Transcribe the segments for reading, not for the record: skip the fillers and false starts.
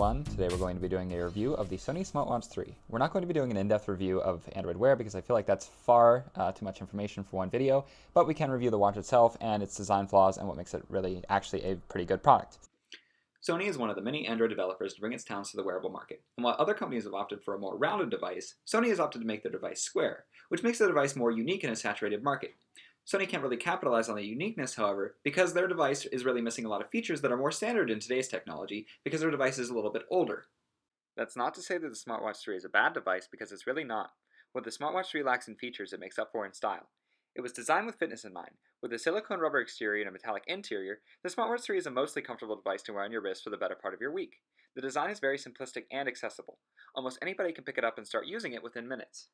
everyone. Today we're going to be doing a review of the Sony Smartwatch 3. We're not going to be doing an in-depth review of Android Wear because I feel like that's far too much information for one video, but we can review the watch itself and its design flaws and what makes it really actually a pretty good product. Sony is one of the many Android developers to bring its talents to the wearable market, and while other companies have opted for a more rounded device, Sony has opted to make their device square, which makes the device more unique in a saturated market. Sony can't really capitalize on the uniqueness, however, because their device is really missing a lot of features that are more standard in today's technology because their device is a little bit older. That's not to say that the Smartwatch 3 is a bad device, because it's really not. What the Smartwatch 3 lacks in features, it makes up for in style. It was designed with fitness in mind. With a silicone rubber exterior and a metallic interior, the Smartwatch 3 is a mostly comfortable device to wear on your wrist for the better part of your week. The design is very simplistic and accessible. Almost anybody can pick it up and start using it within minutes.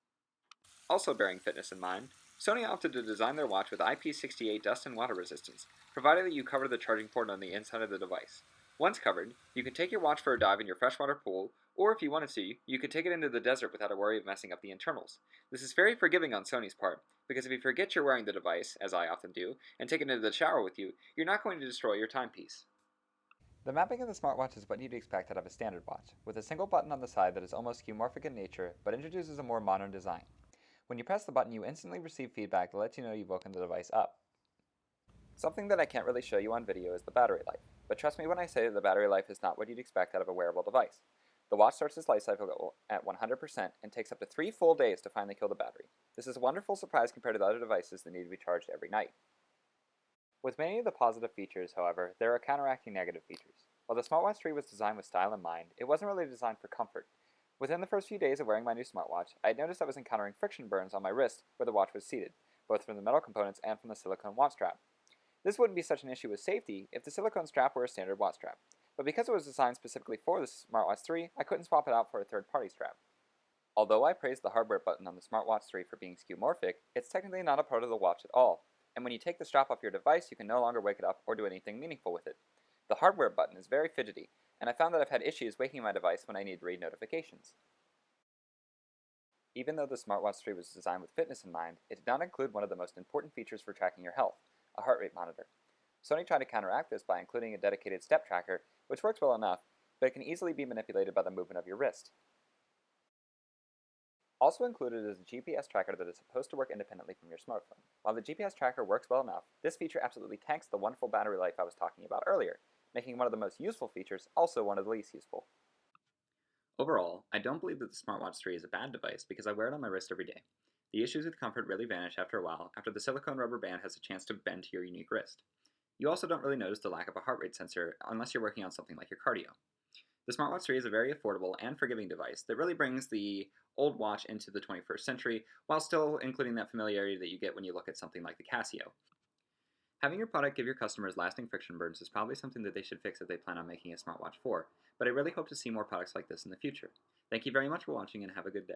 Also bearing fitness in mind, Sony opted to design their watch with IP68 dust and water resistance, provided that you cover the charging port on the inside of the device. Once covered, you can take your watch for a dive in your freshwater pool, or if you wanted to, you could take it into the desert without a worry of messing up the internals. This is very forgiving on Sony's part, because if you forget you're wearing the device, as I often do, and take it into the shower with you, you're not going to destroy your timepiece. The mapping of the smartwatch is what you'd expect out of a standard watch, with a single button on the side that is almost skeuomorphic in nature, but introduces a more modern design. When you press the button, you instantly receive feedback that lets you know you've woken the device up. Something that I can't really show you on video is the battery life, but trust me when I say that the battery life is not what you'd expect out of a wearable device. The watch starts its life cycle at 100% and takes up to 3 full days to finally kill the battery. This is a wonderful surprise compared to the other devices that need to be charged every night. With many of the positive features, however, there are counteracting negative features. While the Smartwatch 3 was designed with style in mind, it wasn't really designed for comfort. Within the first few days of wearing my new smartwatch, I had noticed I was encountering friction burns on my wrist where the watch was seated, both from the metal components and from the silicone watch strap. This wouldn't be such an issue with safety if the silicone strap were a standard watch strap, but because it was designed specifically for the Smartwatch 3, I couldn't swap it out for a third-party strap. Although I praised the hardware button on the Smartwatch 3 for being skeuomorphic, it's technically not a part of the watch at all, and when you take the strap off your device, you can no longer wake it up or do anything meaningful with it. The hardware button is very fidgety, and I found that I've had issues waking my device when I need to read notifications. Even though the Smartwatch 3 was designed with fitness in mind, it did not include one of the most important features for tracking your health, a heart rate monitor. Sony tried to counteract this by including a dedicated step tracker, which works well enough, but it can easily be manipulated by the movement of your wrist. Also included is a GPS tracker that is supposed to work independently from your smartphone. While the GPS tracker works well enough, this feature absolutely tanks the wonderful battery life I was talking about earlier, making one of the most useful features also one of the least useful. Overall, I don't believe that the Smartwatch 3 is a bad device because I wear it on my wrist every day. The issues with comfort really vanish after a while after the silicone rubber band has a chance to bend to your unique wrist. You also don't really notice the lack of a heart rate sensor unless you're working on something like your cardio. The Smartwatch 3 is a very affordable and forgiving device that really brings the old watch into the 21st century while still including that familiarity that you get when you look at something like the Casio. Having your product give your customers lasting friction burns is probably something that they should fix if they plan on making a smartwatch 4, but I really hope to see more products like this in the future. Thank you very much for watching and have a good day.